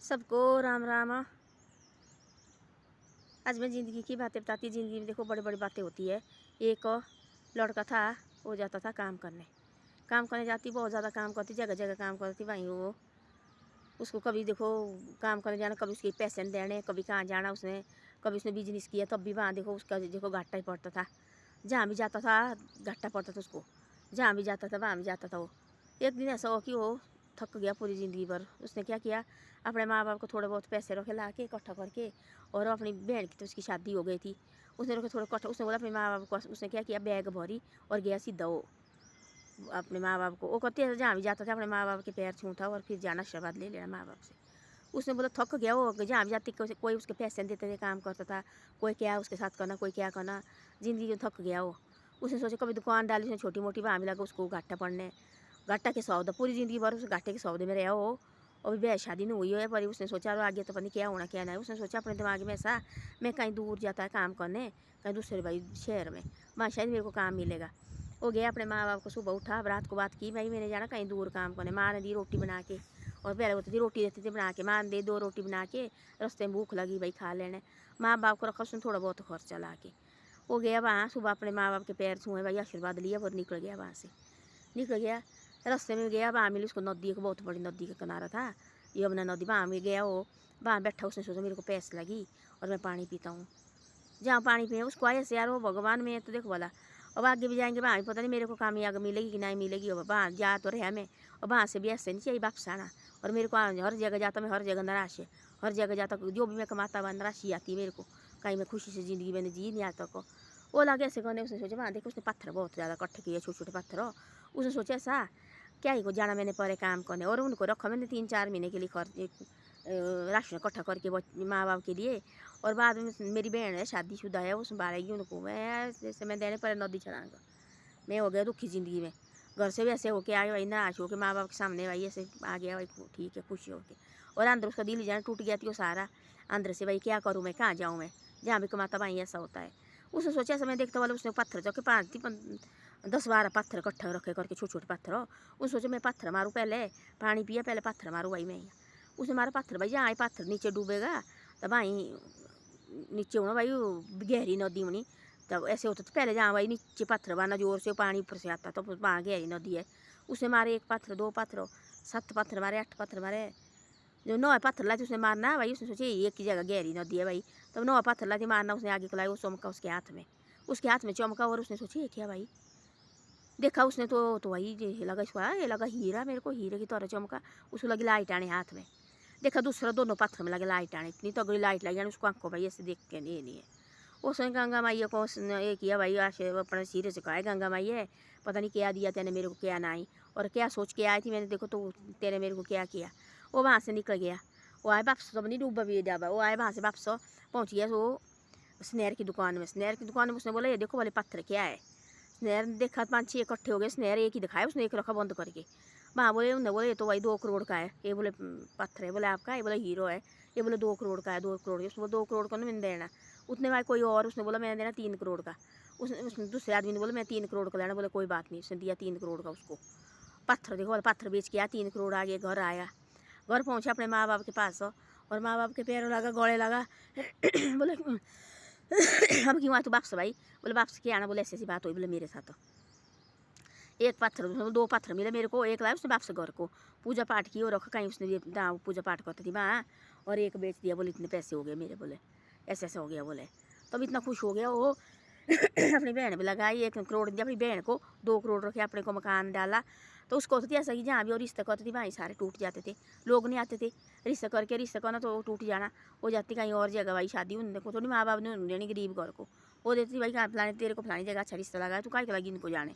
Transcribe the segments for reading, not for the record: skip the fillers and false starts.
सबको राम राम। आज मैं ज़िंदगी की बातें बताती। ज़िंदगी में देखो बड़ी बड़ी बातें होती है। एक लड़का था, वो जाता था काम करने जाती, बहुत ज़्यादा काम करती, जगह जगह काम करती। वहीं वो उसको कभी देखो काम करने जाना, कभी उसके पैसे देने, कभी कहाँ जाना उसने, कभी उसने बिजनेस किया तब भी वहाँ देखो उसका देखो घाटा ही पड़ता था। जहाँ भी जाता था घाटा पड़ता था उसको, जहाँ भी जाता था वहाँ भी जाता था वो। एक दिन ऐसा हो कि वो थक गया पूरी ज़िंदगी भर। उसने क्या किया, अपने माँ बाप को थोड़े बहुत पैसे रखे ला के इकट्ठा करके, और अपनी बहन की तो उसकी शादी हो गई थी, उसने रखे थोड़े इकट्ठा। उसने बोला अपने माँ बाप को, उसने क्या किया, बैग भरी और गया सीधा वो अपने माँ बाप को। वो करते जहाँ भी जाता था अपने माँ बाप के पैर छूता और फिर जाना आशीर्वाद ले लेना माँ बाप से। उसने बोला थक गया वो, जहाँ भी जाती कोई उसके पैसे देते थे, काम करता था, कोई क्या उसके साथ करना, कोई क्या करना, ज़िंदगी में थक गया वो। उसने सोचा कभी दुकान डाली उसने छोटी मोटी, वहाँ भी लगा उसको घाटा पड़ने, घाटा के सौदे पूरी ज़िंदगी भर उस घाटे के सौदे में रहा वो। और ब्याह शादी नहीं हुई है, पर उसने सोचा आगे तो पता नहीं क्या होना क्या नहीं। उसने सोचा अपने दिमाग में ऐसा, मैं कहीं दूर जाता है काम करने, कहीं दूसरे भाई शहर में, वहाँ शायद मेरे को काम मिलेगा। वो गया अपने माँ बाप को, सुबह उठा, रात को बात की, भाई मैंने जाना कहीं दूर काम करने। माँ ने दी रोटी बना के, और पहले होती थी रोटी देती थी बना के, माँ ने दे 2 रोटी बना के, रास्ते में भूख लगी भाई खा लेने। माँ बाप को रखा उसने थोड़ा बहुत खर्चा ला के। वो गया वहाँ, सुबह अपने माँ बाप के पैर छुए भाई, आशीर्वाद लिया और निकल गया वहाँ से। निकल गया, रास्ते में गया, वहाँ मिली उसको नदी, एक बहुत बड़ी नदी का किनारा था, यमुना नदी। वहाँ में गया वो, वहाँ बैठा, उसने सोचा मेरे को प्यास लगी और मैं पानी पीता हूँ। जहाँ पानी पिए उसको आया से यार, वो भगवान में तो देखो बोला। अब आगे भी जाएंगे, वहाँ भी पता नहीं मेरे को कामयाब मिलेगी कि नहीं मिलेगी। अब वहाँ जा तो रहा मैं, और वहाँ से भी ऐसे नहीं चाहिए वापस आना। और मेरे को हर जगह जाता, मैं हर जगह निराश है, हर जगह जाता, जो भी मैं कमाता वहाँ निराशी आती है मेरे को, कहीं मैं खुशी से ज़िंदगी मैंने जी नहीं आता को। वो लगे ऐसे करने। उसने सोचा वहाँ देखो उसने पत्थर बहुत ज़्यादा इकट्ठे किए, छोटे छोटे पत्थर हो। उसने सोचा ऐसा क्या ही को जाना मैंने परे काम करने, और उनको रखा मैंने 3-4 महीने के लिए खर्च राशन इकट्ठा करके माँ बाप के लिए। और बाद में मेरी बहन है शादीशुदा है, वो संभालेगी उनको। मैं जैसे मैं देने पर नदी चढ़ाऊँगा। मैं हो गया दुखी ज़िंदगी में, घर से भी ऐसे होके आगे भाई, नाराज होके माँ बाप के सामने भाई ऐसे आ गया भाई, ठीक है खुशी होके। और अंदर उसका दिल जान टूट गया थी वो सारा अंदर से, भाई क्या करूँ मैं, कहाँ जाऊँ मैं, जहाँ भी कमाता भाई ऐसा होता है। उसने सोचा ऐसा मैं देखता वाला, उसने पत्थर जो कि 10-12 पत्थर इकट्ठे रखे करके, छोटे छोटे पत्थर हो। उसने सोचा मैं पत्थर मारूँ, पहले पानी पिया, पहले पत्थर मारूँ भाई मैं। उसने मारा पत्थर भाई, जहाँ पत्थर नीचे डूबेगा तो भाई नीचे होना भाई गहरी नदी होनी। तब ऐसे होता था पहले, जहाँ भाई नीचे पत्थर बना जोर से पानी ऊपर से आता, तो वहाँ गहरी नदी है। उसने मारे 1 पत्थर, 2 पत्थर, 7 पत्थर मारे, 8 पत्थर मारे, जो 9 पत्थर लाते उसने मारना भाई। उसने सोचे एक ही जगह गहरी नदी है भाई, तब 9 पत्थर लाते मारना। उसने आगे खिलाया, वो चमका उसके हाथ में, उसके हाथ में चमका, और उसने सोचे ये क्या भाई। देखा उसने तो भाई ये लगा इसको, ये लगा हीरा, मेरे को हीरे की तरह चमका। उसको लगी लाइट आने हाथ में। देखा दूसरा दोनों पत्थर में लगे लाइट आने, इतनी तगड़ी लाइट लगी उसको आंखों भाई, ऐसे देख के नहीं है। उसने गंगा मैया को ये किया भाई, अपने सिरे से कहा गंगा मैया पता नहीं क्या दिया तेने मेरे को, क्या नहीं, और क्या सोच के आई थी मैंने, देखो तो तेरे मेरे को क्या किया। वो वहाँ से निकल गया, वो आए वापस, तो नहीं डूबा भी डाबा, वो आए वहाँ से वापस पहुँच गया वो स्नेर की दुकान में। स्नेर की दुकान में उसने बोला ये देखो वाले पत्थर क्या है। स्नेर ने देखा 5-6 इकट्ठे हो गए, स्नेर एक ही दिखाया, उसने एक रखा बंद करके। वहाँ बोले उन्हें, बोले ये तो भाई 2 करोड़ का है। ये बोले पत्थर है, बोले आपका, ये बोले हीरो है, ये बोले 2 करोड़ का है, 2 करोड़। उसने बोला 2 करोड़ का नहीं मैंने देना। उतने भाई कोई और, उसने बोला मैंने देना 3 करोड़ का। उसने दूसरे आदमी ने बोला मैं 3 करोड़ का लेना, बोले कोई बात नहीं। उसने दिया 3 करोड़ का उसको पत्थर। देखो बोले पत्थर बेच के आया, 3 करोड़ आ गए। घर आया, घर पहुँचा अपने माँ बाप के पास, और माँ बाप के पैरों लगा, गले लगा। बोले हम क्यों आए तू वापस भाई, बोले वापस क्या आना, बोले ऐसी ऐसी बात हुई बोले मेरे साथ। 1 पत्थर, 2 पत्थर मिले मेरे को, एक लाया उसने वापस घर को, पूजा पाठ की और रखा कहीं, उसने पूजा पाठ करती थी वहाँ, और एक बेच दिया। बोले इतने पैसे हो गए मेरे, बोले ऐसे ऐसे हो गया। बोले तब इतना खुश हो गया वो। अपनी बहन भी लगाई, 1 करोड़ दिया अपनी बहन को, 2 करोड़ रखे, अपने को मकान डाला। तो उसको होती थी ऐसा कि जहाँ भी वो रिश्ते करती थी वहीं सारे टूट जाते थे, लोग नहीं आते थे। रिश्ते करके, रिश्ते करना तो टूट जाना, हो जाती कहीं और जगह भाई शादी। उनको थोड़ी माँ बाप ने देनी गरीब घर को, वो देती थी भाई कहाँ फलाने तेरे को फलानी जगह अच्छा रिश्ता लगा, तो काय लगी इनको जाने।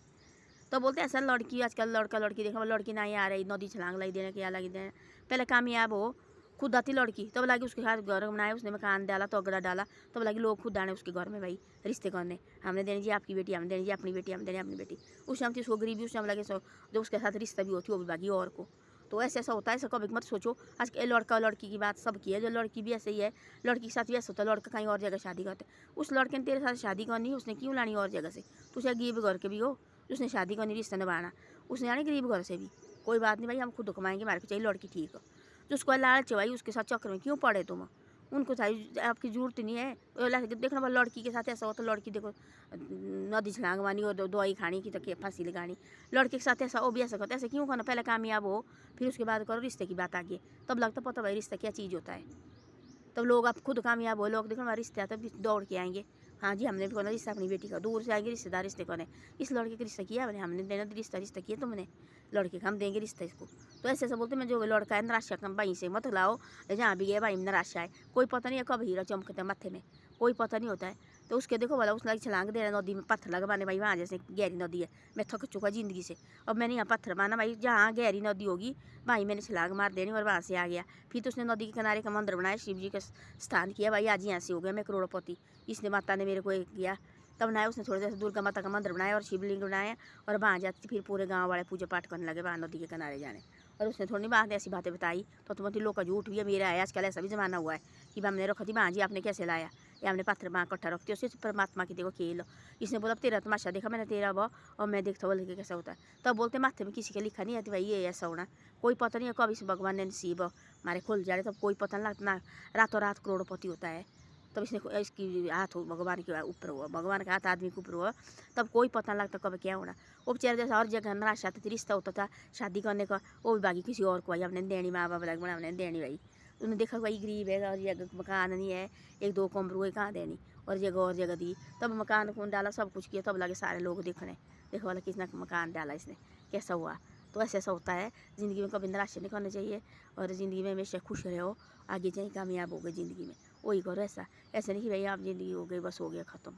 तो बोलते ऐसा लड़की आजकल लड़का लड़की देखा, लड़की नहीं आ रही, नदी छलांग लगी देने, क्या लगी देने। पहले कामयाब हो, खुद आती लड़की, तब लगी उसके हाथ घर बनाया, उसने मकान डाला, तगड़ा डाला, तब लगी लोग खुद आने उसके घर में भाई रिश्ते करने। हमने देनी जी आपकी बेटी, हमने देनी जी अपनी बेटी, हमने देनी अपनी बेटी। उस टाइम थी उसको गरीबी, उस टाइम लगे जो उसके साथ रिश्ता भी होती वो भी भागी और को। तो ऐसे ऐसा होता है, ऐसा कभी मत सोचो। आज के लड़का और लड़की की बात सब की है, जो लड़की भी ऐसे ही है, लड़की के साथ भी ऐसा होता है, लड़का कहीं और जगह शादी करते। उस लड़के ने तेरे साथ शादी करनी, उसने क्यों लानी और जगह से, तो उसे गरीब घर के भी हो, उसने शादी करनी, रिश्ता निभाना, उसने आने गरीब घर से भी, कोई बात नहीं भाई, हम खुद कमाएंगे, हमारे को चाहिए लड़की ठीक हो। जो उसको लालच है भाई, उसके साथ चक्कर में क्यों पड़े तुम? उनको चाहिए, आपकी जरूरत नहीं है। देखना भाई, लड़की के साथ ऐसा हो तो लड़की देखो नदी छलांग मानी और दवाई खानी की तो फांसी लगानी। लड़के के साथ ऐसा हो भी ऐसा करते, ऐसे क्यों करना? पहले कामयाब हो, फिर उसके बाद करो रिश्ते की बात आगे, तब लगता पता भाई रिश्ता क्या चीज़ होता है। तब लोग आप खुद कामयाब हो, लोग देखो हमारे रिश्ते आते दौड़ के आएंगे, हाँ जी हमने भी कोना रिश्ता अपनी बेटी का, दूर से आएंगे रिश्तेदार रिश्ते कोने, इस लड़के का रिश्ता किया मैंने, हमने देना रिश्ता किया तुमने, लड़के का हम देंगे रिश्ता इसको। तो ऐसे बोलते मैं जो लड़का है निराशा कम भाई से मत लाओ, जहाँ भी गया भाई निराशा है, कोई पता नहीं है कब हीरा चमकता है माथे में, कोई पता नहीं होता है। तो उसके देखो वाला उसने छलांग दे रहा नदी में, पत्थर लगवाने भाई, वहाँ जैसे गहरी नदी है, मैं थक चुका ज़िंदगी से, अब मैंने यहाँ पत्थर माना भाई, जहाँ गहरी नदी होगी भाई मैंने छलांग मार देनी और वहाँ से आ गया। फिर तो उसने नदी के किनारे का मंदिर बनाया, शिव जी का स्थान किया भाई, आज यहाँ से हो गया मैं करोड़पति, इसने माता ने मेरे को एक किया। तब बनाया उसने, थोड़ी देर से दुर्गा माता का मंदिर बनाया और शिवलिंग बनाया, और वहाँ जाती फिर पूरे गाँव वाले पूजा पाठ करने लगे वहाँ नदी के किनारे जाने। और उसने थोड़ी बात ऐसी बातें बताई तो तुम्हारी लोग का झूठ भी है, मेरा है आजकल ऐसा भी जमाना हुआ है कि हमने रखा थी वहाँ जी आपने कैसे लाया, या हमने पत्थर वहाँ इकट्ठा रखती है, उससे परमात्मा की देखो खेल। इसने बोला तेरा तमाशा देखा मैंने तेरा वो, और मैं देखता बोल के कैसा होता है। तब बोलते माथे में किसी का लिखा नहीं है भाई ये ऐसा होना, कोई पता नहीं है कब इस भगवान ने नसीब हमारे खुल जाए, तब कोई पता नहीं लगता, रातों रात करोड़पति होता है। तब इसने इसकी हाथ हो भगवान के ऊपर हुआ, भगवान का हाथ आदमी के ऊपर हुआ, तब कोई पता नहीं लगता कब क्या होना। वो बेचारे जैसा हर जगह निराशा आती थी, रिश्ता होता था शादी करने का, वो भी बाकी किसी और को भाई हमने देनी, माँ बाप लग बना हमने देनी भाई। उन्होंने देखा भाई गरीब है और जगह मकान नहीं है, एक दो कमरू है कहाँ देनी, और जगह दी, तब मकान कौन डाला सब कुछ किया, तब लगे सारे लोग देखने, देखो वाला किसने मकान डाला इसने, कैसा हुआ। तो ऐसा होता है ज़िंदगी में, कभी निराशा नहीं करनी चाहिए, और ज़िंदगी में हमेशा खुश रहो, आगे जाए कामयाब हो गए ज़िंदगी में, वही करो। ऐसा नहीं कि भाई आप ज़िंदगी हो गई बस हो गया ख़त्म,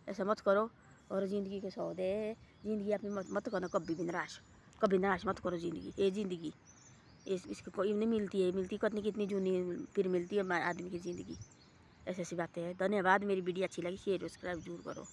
ऐसा मत करो। और ज़िंदगी के सौदे, ज़िंदगी अपनी मत करना कभी भी निराश, कभी निराश मत करो। ज़िंदगी इसको कोई नहीं मिलती है, मिलती कितनी जूनी फिर मिलती है आदमी की ज़िंदगी। ऐसी बातें हैं। धन्यवाद, मेरी वीडियो अच्छी लगी शेयर सब्सक्राइब जरूर करो।